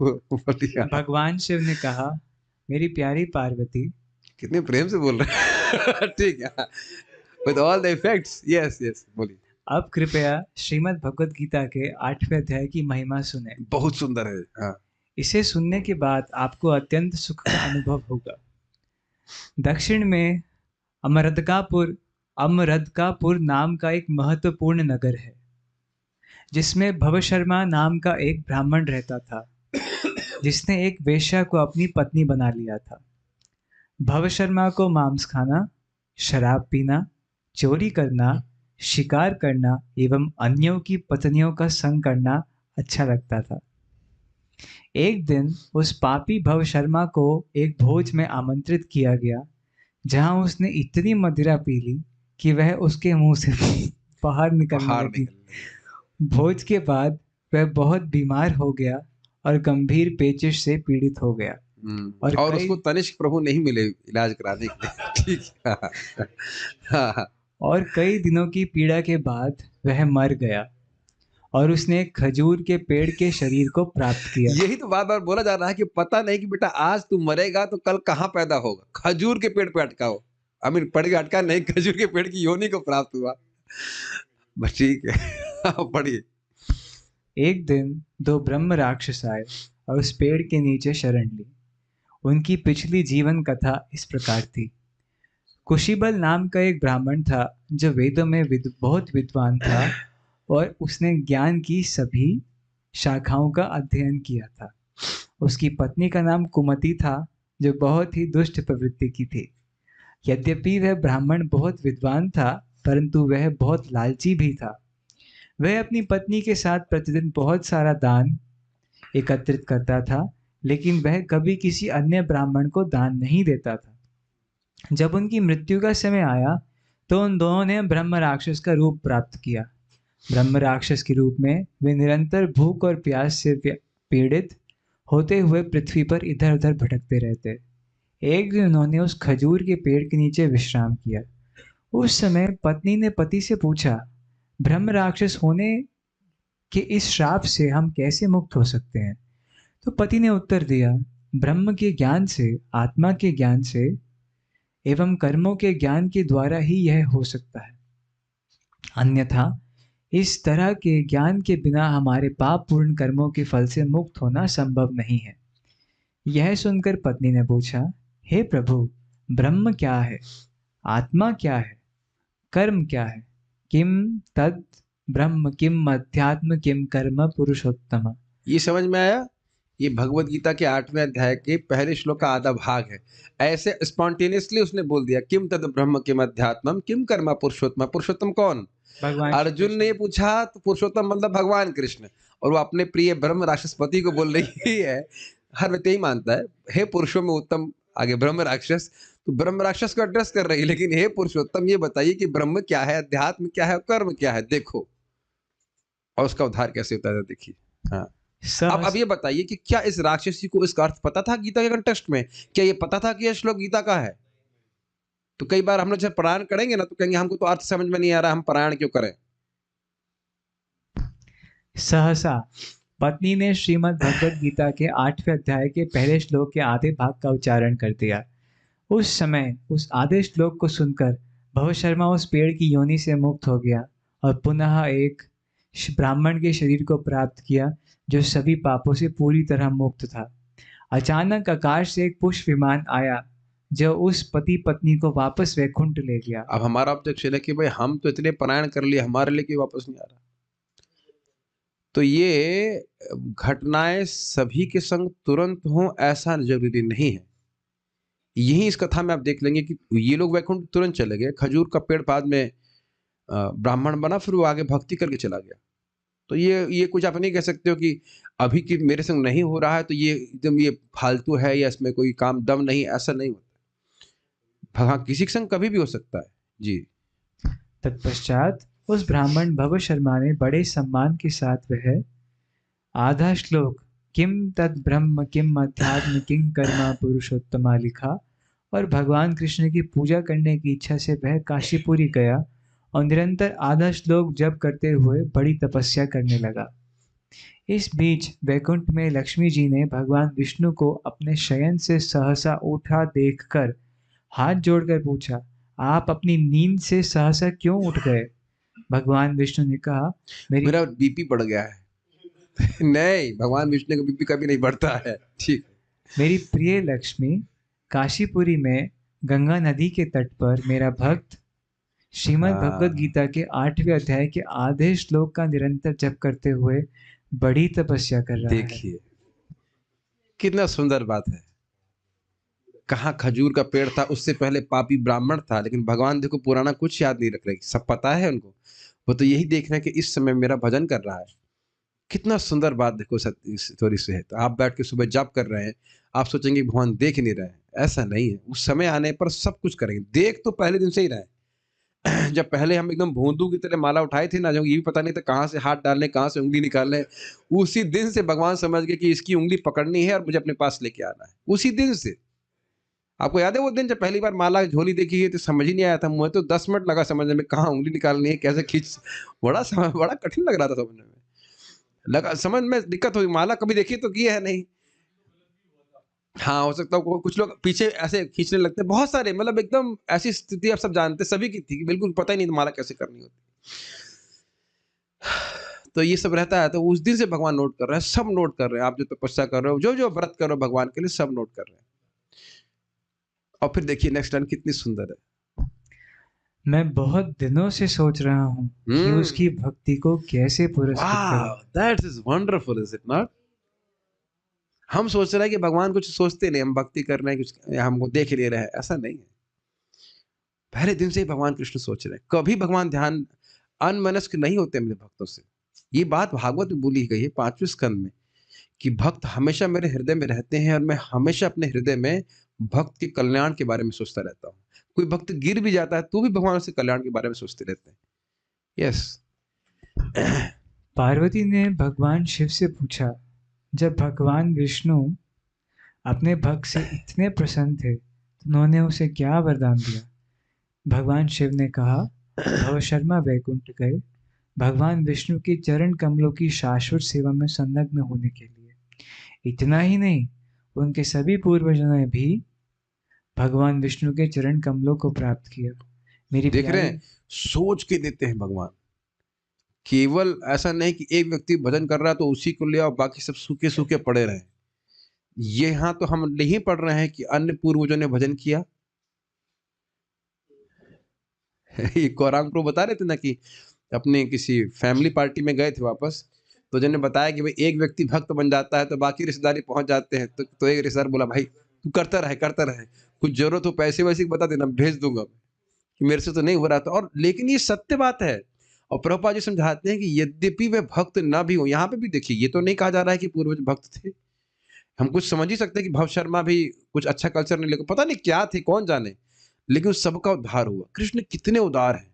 बोलिए। भगवान शिव ने कहा, मेरी प्यारी पार्वती, कितने प्रेम से बोल रहे हैं। ठीक है, with all the effects. Yes yes, बोलिए। अब कृपया श्रीमद् भगवत गीता के 8वें अध्याय की महिमा सुने। बहुत सुंदर है। हाँ। इसे सुनने के बाद आपको अत्यंत सुख का अनुभव होगा। दक्षिण में अमरदकापुर अमरदकापुर नाम का एक महत्वपूर्ण नगर है, जिसमें भवशर्मा नाम का एक ब्राह्मण रहता था, जिसने एक वेश्या को अपनी पत्नी बना लिया था। भवशर्मा को मांस खाना, शराब पीना, चोरी करना, शिकार करना एवं अन्यों की पत्नियों का संग करना अच्छा लगता था। एक दिन उस पापी भवशर्मा को एक भोज में आमंत्रित किया गया, जहां उसने इतनी मदिरा पी ली कि वह उसके मुंह से बाहर निकलने बाहर लगी। निकलने लगे। भोज के बाद वह बहुत बीमार हो गया और गंभीर पेचिश से पीड़ित हो गया और और कई उसको तनिष्क प्रभु नहीं मिले इलाज कराने के लिए। ठीक है। हाँ हाँ। कई दिनों की पीड़ा के बाद वह मर गया और उसने एक खजूर के पेड़ के शरीर को प्राप्त किया। यही तो बार बार बोला जा रहा है कि पता नहीं कि बेटा आज तू मरेगा तो कल कहाँ पैदा होगा। खजूर के पेड़ पे अटका हो, पेड़ पे अटका नहीं, खजूर के पेड़ की योनि को प्राप्त हुआ। बस ठीक है। हाँ, पढ़िए। एक दिन दो ब्रह्म राक्षस आए और उस पेड़ के नीचे शरण ली। उनकी पिछली जीवन कथा इस प्रकार थी। कुशीबल नाम का एक ब्राह्मण था, जो वेदों में बहुत विद्वान था और उसने ज्ञान की सभी शाखाओं का अध्ययन किया था। उसकी पत्नी का नाम कुमति था, जो बहुत ही दुष्ट प्रवृत्ति की थी। यद्यपि वह ब्राह्मण बहुत विद्वान था, परंतु वह बहुत लालची भी था। वह अपनी पत्नी के साथ प्रतिदिन बहुत सारा दान एकत्रित करता था, लेकिन वह कभी किसी अन्य ब्राह्मण को दान नहीं देता था। जब उनकी मृत्यु का समय आया, तो उन दोनों ने ब्रह्म राक्षस का रूप प्राप्त किया। ब्रह्म राक्षस के रूप में वे निरंतर भूख और प्यास से पीड़ित होते हुए पृथ्वी पर इधर उधर भटकते रहते। एक दिन उन्होंने उस खजूर के पेड़ के नीचे विश्राम किया। उस समय पत्नी ने पति से पूछा, ब्रह्म राक्षस होने के इस श्राप से हम कैसे मुक्त हो सकते हैं? तो पति ने उत्तर दिया, ब्रह्म के ज्ञान से, आत्मा के ज्ञान से एवं कर्मों के ज्ञान के द्वारा ही यह हो सकता है। अन्यथा इस तरह के ज्ञान के बिना हमारे पाप पूर्ण कर्मों के फल से मुक्त होना संभव नहीं है। यह सुनकर पत्नी ने पूछा, हे प्रभु, ब्रह्म क्या है? आत्मा क्या है? कर्म क्या है? किम तद ब्रह्म, किम अध्यात्म, किम कर्म पुरुषोत्तम। ये समझ में आया? ये भगवत गीता के 8वें अध्याय के पहले श्लोक का आधा भाग है। ऐसे स्पॉन्टेनियसली उसने बोल दिया, किम तद ब्रह्म किम अध्यात्मम किम कर्म पुरुषोत्तम। पुरुषोत्तम कौन? भगवान श्री अर्जुन ने कृष्ण। पूछा तो पुरुषोत्तम मतलब भगवान कृष्ण, और वो अपने प्रिय ब्रह्म राक्षसपति को बोल रही है। हर व्यक्ति ही मानता है, हे पुरुषों में उत्तम, आगे ब्रह्म राक्षस, तो ब्रह्म राक्षस को एड्रेस कर रही है। लेकिन हे पुरुषोत्तम, ये बताइए कि ब्रह्म क्या है, अध्यात्म क्या है, कर्म क्या है, देखो, और उसका उद्धार कैसे होता है, देखिए। हाँ। अब सहस ये बताइए कि क्या इस राक्षसी को इसका अर्थ पता था गीता के कंटेक्स्ट में? क्या ये पता था कि यह श्लोक गीता का है? तो कई बार हम लोग जब पारायण करेंगे ना, तो कहेंगे हमको तो अर्थ समझ में नहीं आ रहा, हम पारायण क्यों करें? सहसा पत्नी ने श्रीमद् भगवद गीता के 8वें अध्याय के पहले श्लोक के आधे भाग का उच्चारण कर दिया। उस समय उस आधे श्लोक को सुनकर भवशर्मा उस पेड़ की योनि से मुक्त हो गया और पुनः एक ब्राह्मण के शरीर को प्राप्त किया, जो सभी पापों से पूरी तरह मुक्त था। अचानक आकाश से एक पुष्प विमान आया, जो उस पति पत्नी को वापस वैकुंठ ले गया। अब हमारा ऑब्जेक्शन है कि भाई हम तो इतने पारायण कर लिए, हमारे लिए क्यों वापस नहीं आ रहा? तो ये घटनाएं सभी के संग तुरंत हों ऐसा जरूरी नहीं है। यही इस कथा में आप देख लेंगे कि ये लोग वैकुंठ तुरंत चले गए, खजूर का पेड़ बाद में ब्राह्मण बना, फिर वो आगे भक्ति करके चला गया। तो ये कुछ आप नहीं कह सकते हो कि अभी कि मेरे संग नहीं हो रहा है तो ये एकदम ये फालतू है या इसमें कोई काम दम नहीं, ऐसा नहीं होता। हाँ, किसी के संग कभी भी हो सकता है जी। तत्पश्चात उस ब्राह्मण भव शर्मा ने बड़े सम्मान के साथ वह आधा श्लोक किम तद ब्रह्म किम अध्यात्म किम कर्मा पुरुषोत्तमा लिखा और भगवान कृष्ण की पूजा करने की इच्छा से वह काशीपुरी गया और निरंतर आधा श्लोक जप करते हुए बड़ी तपस्या करने लगा। इस बीच वैकुंठ में लक्ष्मी जी ने भगवान विष्णु को अपने शयन से सहसा उठा देखकर हाथ जोड़कर पूछा, आप अपनी नींद से सहसा क्यों उठ गए? भगवान विष्णु ने कहा, मेरी मेरा बीपी बढ़ गया है। नहीं, भगवान विष्णु का बीपी कभी नहीं बढ़ता है। ठीक। मेरी प्रिय लक्ष्मी, काशीपुरी में गंगा नदी के तट पर मेरा भक्त श्रीमद् भगवद हाँ, गीता के 8वें अध्याय के आधे श्लोक का निरंतर जप करते हुए बड़ी तपस्या कर रहा है। देखिए कितना सुंदर बात है। कहाँ खजूर का पेड़ था, उससे पहले पापी ब्राह्मण था, लेकिन भगवान देखो पुराना कुछ याद नहीं रख रहे, सब पता है उनको। वो तो यही देख रहे हैं कि इस समय मेरा भजन कर रहा है। कितना सुंदर बात देखो इस स्टोरी से है। तो आप बैठ के सुबह जाप कर रहे हैं, आप सोचेंगे भगवान देख नहीं रहे हैं, ऐसा नहीं है। उस समय आने पर सब कुछ करेंगे। देख तो पहले दिन से ही रहे हैं। जब पहले हम एकदम भोंदू की तरह माला उठाई थी ना, जो ये भी पता नहीं था कहाँ से हाथ डालने, कहाँ से उंगली निकालने, उसी दिन से भगवान समझ गए कि इसकी उंगली पकड़नी है और मुझे अपने पास लेके आना है। उसी दिन से। आपको याद है वो दिन जब पहली बार माला झोली देखी है तो समझ ही नहीं आया था, मुझे तो 10 मिनट लगा समझने में, कहाँ उंगली निकालनी है, कैसे खींच, बड़ा कठिन लग रहा था समझने में। लगा समझ में दिक्कत हुई, माला कभी देखी तो की है नहीं। हाँ, हो सकता है कुछ लोग पीछे ऐसे खींचने लगते हैं, बहुत सारे, मतलब एकदम ऐसी स्थिति आप सब जानते, सभी की थी कि बिल्कुल पता ही नहीं था माला कैसे करनी होती। तो ये सब रहता है, तो उस दिन से भगवान नोट कर रहे हैं, सब नोट कर रहे हैं। आप जो तपस्या कर रहे हो, जो जो व्रत कर रहे हो भगवान के लिए, सब नोट कर रहे हैं। और फिर देखिए नेक्स्ट लाइन कितनी सुंदर है। मैं बहुत दिनों से सोच रहा हूँ कि उसकी भक्ति को कैसे पुरस्कृत करूं। वाह, that is wonderful, is it not? हम सोच रहे हैं कि भगवान कुछ सोचते नहीं, हम भक्ति कर रहे हैं, कुछ हमको देख ले रहे हैं, ऐसा नहीं है। पहले दिन से ही भगवान कृष्ण सोच रहे हैं। कभी भगवान ध्यान अनमनस्क नहीं होते मेरे भक्तों से। ये बात भागवत में बोली गई है 5वें स्कंद में, कि भक्त हमेशा मेरे हृदय में रहते हैं और मैं हमेशा अपने हृदय में भक्त के कल्याण के बारे में सोचता रहता हूँ। कोई भक्त गिर भी जाता है तो भी भगवान उसके कल्याण के बारे में सोचते रहते हैं। यस। पार्वती ने भगवान शिव से पूछा, जब भगवान विष्णु अपने भक्त से इतने प्रसन्न थे तो उन्होंने उसे क्या वरदान दिया? भगवान शिव ने कहा, भवशर्मा वैकुंठ गए भगवान विष्णु के चरण कमलों की शाश्वत सेवा में संलग्न होने के लिए। इतना ही नहीं, उनके सभी पूर्वजों ने भी भगवान विष्णु के चरण कमलों को प्राप्त किया। मेरी देख रहे प्यारी हैं, सोच के देते हैं भगवान। केवल ऐसा नहीं कि एक व्यक्ति भजन कर रहा है तो उसी को ले आओ, बाकी सब सूखे सूखे पड़े रहे। ये यहाँ तो हम नहीं पढ़ रहे हैं कि अन्य पूर्वजों ने भजन किया। ये गौरांग प्रभु बता रहे थे ना कि अपने किसी फैमिली पार्टी में गए थे वापस, तो जिन्होंने बताया कि भाई एक व्यक्ति भक्त बन जाता है तो बाकी रिश्तेदारी पहुंच जाते हैं। तो एक रिश्तेदार बोला, भाई तू करता रहे करता रहे, कुछ जरूरत हो पैसे वैसे की बता देना, भेज दूंगा, कि मेरे से तो नहीं हो रहा था। और लेकिन ये सत्य बात है। और प्रभुपाद जी समझाते हैं कि यद्यपि वे भक्त ना भी हो, यहाँ पे भी देखिए ये तो नहीं कहा जा रहा है कि पूर्वज भक्त थे। हम कुछ समझ ही सकते हैं कि भव शर्मा भी कुछ अच्छा कल्चर नहीं, लेकिन पता नहीं क्या थे, कौन जाने, लेकिन उस सबका उद्धार हुआ। कृष्ण कितने उदार हैं।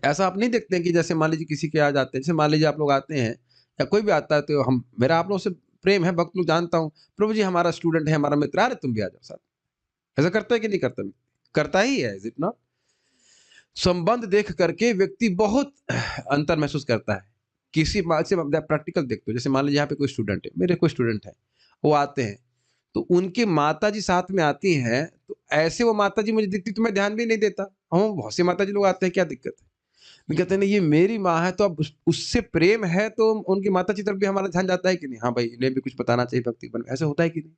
ऐसा आप नहीं देखते हैं कि जैसे मान लीजिए किसी के आ जाते हैं, जैसे मान लीजिए आप लोग आते हैं या कोई भी आता है, तो हम, मेरा आप लोगों से प्रेम है, भक्त लोग जानता हूँ, प्रभु जी हमारा स्टूडेंट है, हमारा मित्र, अरे तुम भी आ जाओ साथ। ऐसा करता है कि नहीं करता? करता ही है, इज इट नॉट? संबंध देख करके व्यक्ति बहुत अंतर महसूस करता है। किसी बात से प्रैक्टिकल देखते हो, जैसे मान लीजिए यहाँ पे कोई स्टूडेंट है, मेरे कोई स्टूडेंट है, वो आते हैं, तो उनके माता जी साथ में आती हैं, तो ऐसे वो माता जी मुझे दिखती तो मैं ध्यान भी नहीं देता। हम बहुत से माता जी लोग आते हैं, क्या दिक्कत है? मैं कहते हैं नहीं ये मेरी माँ है, तो अब उससे प्रेम है तो उनकी माता जी तरफ भी हमारा ध्यान जाता है कि नहीं, हाँ भाई इन्हें भी कुछ बताना चाहिए भक्ति बन, ऐसा होता है कि नहीं?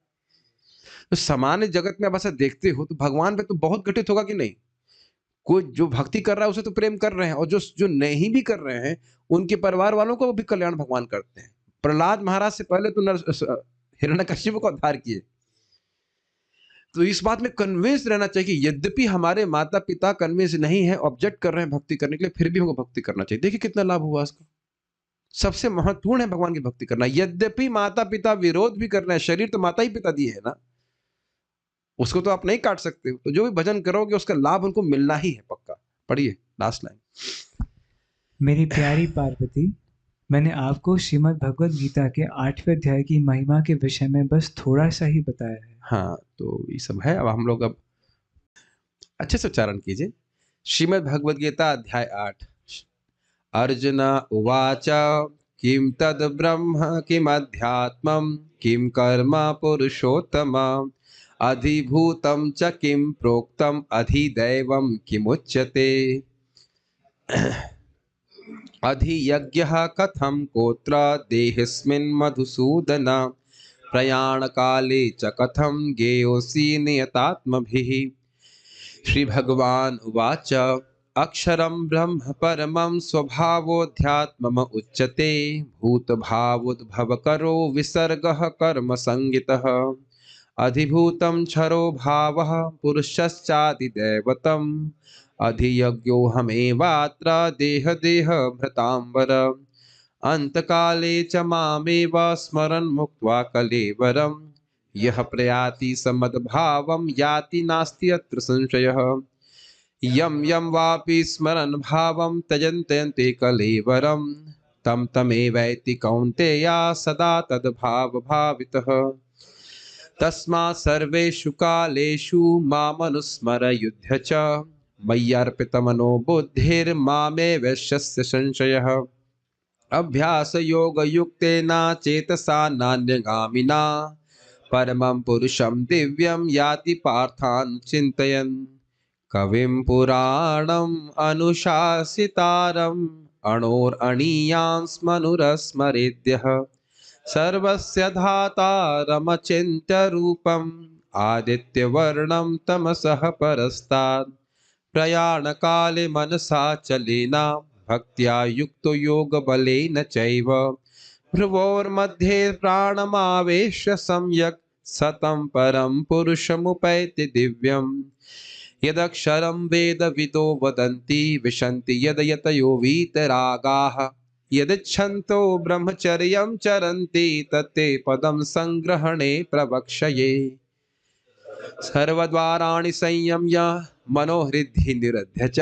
तो सामान्य जगत में आप ऐसा देखते हो तो भगवान पे तो बहुत घटित होगा कि नहीं? कोई जो भक्ति कर रहा है उसे तो प्रेम कर रहे हैं, और जो जो नहीं भी कर रहे हैं उनके परिवार वालों को भी कल्याण भगवान करते हैं। प्रहलाद महाराज से पहले तो हिरण्यकश्यप का उद्धार किए। तो इस बात में कन्विंस रहना चाहिए कि यद्यपि हमारे माता पिता कन्विंस नहीं है, ऑब्जेक्ट कर रहे हैं भक्ति करने के लिए, फिर भी हमको भक्ति करना चाहिए। देखिए कितना लाभ हुआ उसका। सबसे महत्वपूर्ण है भगवान की भक्ति करना। यद्यपि माता पिता विरोध भी कर रहे हैं, शरीर तो माता ही पिता दिए है ना, उसको तो आप नहीं काट सकते हो। तो जो भी भजन करोगे उसका लाभ उनको मिलना ही है पक्का। पढ़िए लास्ट लाइन। मेरी प्यारी पार्वती, मैंने आपको श्रीमद् भगवद गीता के 8वें अध्याय की महिमा के विषय में बस थोड़ा सा ही बताया है। हाँ, तो ये सब है। अब हम लोग अब अच्छे से उच्चारण कीजिए। श्रीमद् भगवद गीता अध्याय 8। अर्जुन उवाच किं तद् ब्रह्म किमध्यात्मं किं कर्म पुरुषोत्तम अधिभूतं च किं प्रोक्तम् अधिदैवं किमुच्यते अधियज्ञः कथं कोत्र देहेऽस्मिन् मधुसूदन प्रयाणकाले च कथं ज्ञेयोऽसि नियतात्मभिः। श्री भगवान उवाच अक्षरं ब्रह्म परमं स्वभावोऽध्यात्मम उच्यते भूतभावोद्भवकरो विसर्गः कर्म संगितः अधिभूतं क्षरो भावः पुरुषश्चादिदैवतम् अधियज्ञोऽहमेवात्र देह भृतांबर अंतकाले च मामेव स्मरन् मुक्त्वा कलेवरम् यः प्रयाति समद्भावं याति नास्ति अत्र संशयः यं यं वापि स्मरन् भावं त्यजन्ते कलेवरं तं तमेवैति कौन्तेया सदा तद्भावभावितः तस्मात् सर्वेषु कालेषु मामनुस्मरयुध्य च मय्यर्पितमनो बुद्धिर्मामेवैष्यस्य संशयः अभ्यासयोगयुक्तेन चेतसा नान्यगामिना परमं पुरुषं दिव्यं याति पार्थानुचिन्तयन् कविं पुराणम् अनुशासितारम् अणोरणीयांस्मनुरस्मरेद्यः सर्वस्य धातारमचिन्त्य रूपम् आदित्यवर्णं तमसः परस्तात् प्रयाणकाले मनसा चलेन भक्त्या युक्तो योगबलेन चैव भ्रुवोर्मध्ये प्राणमावेश्य सम्यक् सतं परं पुरुषमुपैति दिव्यम् यदक्षरं वेदविदो वदन्ति विशन्ति यद यतयो वीतरागाः यदिच्छन्तो ब्रह्मचर्यं चरन्ति तत्ते पदं संग्रहणे प्रवक्ष्ये सर्वद्वाराणि संयम्य मनोहृदि निरुध्य च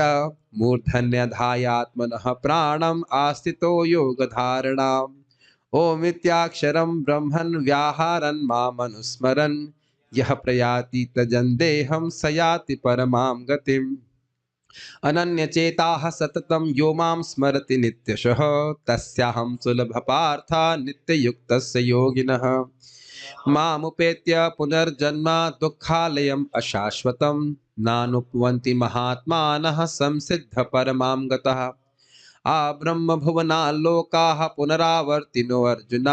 मूर्धन्यधायात्मनः प्राणम् आस्थितो योगधारणाम् ओमित्याक्षरं ब्रह्मन् व्याहरन् मामनुस्मरन् यः प्रयाति तजन् देहं स याति परमां गतिम् अनन्यचेताः सततं यो मां स्मरति नित्यशः तस्याहं सुलभपार्थ नित्ययुक्तस्य योगिनः मामुपेत्य पुनर्जन्म दुःखालयम् अशाश्वतं नानुपवन्ति महात्मानः संसिद्ध परमां गतः आब्रह्मभुवनाल्लोकाः पुनरावर्तिनो अर्जुन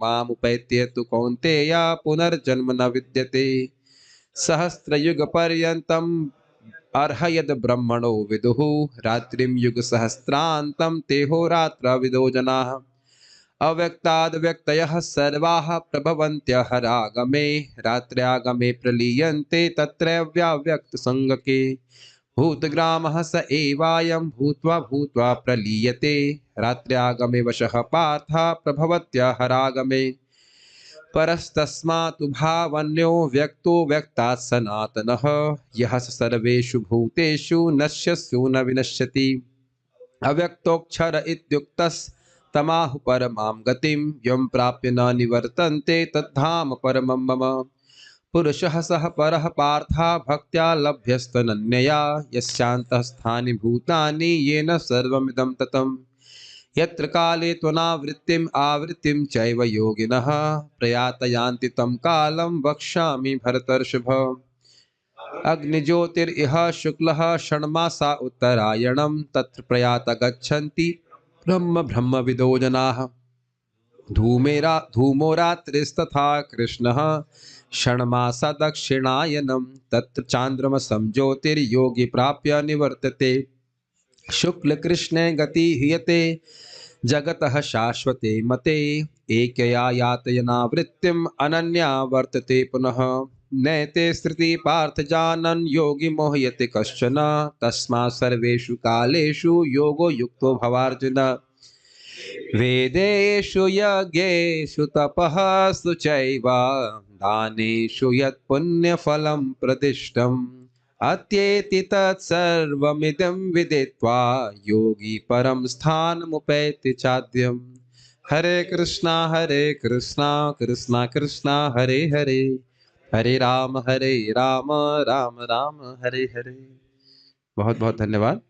मामुपैत्य तु कौन्तेय पुनर्जन्म न विद्यते सहस्रयुगपर्यन्तम् अर्हयद् ब्रह्मणो विदुः रात्रिं युगसहस्रान्तं तेहोरात्रविदो जनाः अव्यक्ताद्व्यक्तयः सर्वाः प्रभवन्त्यः रागमे रात्र्यागमे प्रलीयन्ते तत्रैव्याव्यक्तसंज्ञके भूतग्रामः स एवायं भूत्वा भूत्वा प्रलीयते रात्र्यागमे वशः पार्थ प्रभवत्यः रागमे परस्तस्मात् भावन्यो व्यक्तो व्यक्तात् सनातनः यः स सर्वेषु भूतेषु नश्यस्यो न विनश्यति अव्यक्तोऽक्षर इत्युक्तस्तमाहु परमां गतिं यं प्राप्य न निवर्तन्ते तद्धाम परमं मम पुरुषः सः परः पार्था भक्त्या लभ्यस्तनन्यया यस्यान्तःस्थानि भूतानि येन सर्वमिदं ततम् यत्र काले त्वनावृत्तिम् आवृत्तिं चैव योगिनः प्रयातयान्ति तं कालं वक्ष्यामि भरतर्षभ अग्निज्योतिरिह शुक्लः षण्मासा उत्तरायणं तत्र प्रयात गच्छन्ति ब्रह्मविदो जनाः धूमो रात्रिस्तथा कृष्णः षण्मासा दक्षिणायनं तत्र चान्द्रमसं ज्योतिर्योगी प्राप्य निवर्तते शुक्लकृष्णे गति हीयते जगतः शाश्वते मते एकया यातयनावृत्तिम् अनन्या वर्तते पुनः नैते स्थिति पार्थ जानन् योगी मोह्यते कश्चन तस्मात् सर्वेषु कालेषु योगो युक्तो भवार्जुन वेदेषु यज्ञेषु तपःसु चैव दानेषु यत् पुण्यफलं प्रदिष्टम् अत्येति तत्सर्वमिदं विदित्वा योगी परं स्थानमुपैति चाद्यम् हरे कृष्णा कृष्णा कृष्णा हरे हरे हरे राम राम राम हरे हरे। बहुत बहुत धन्यवाद।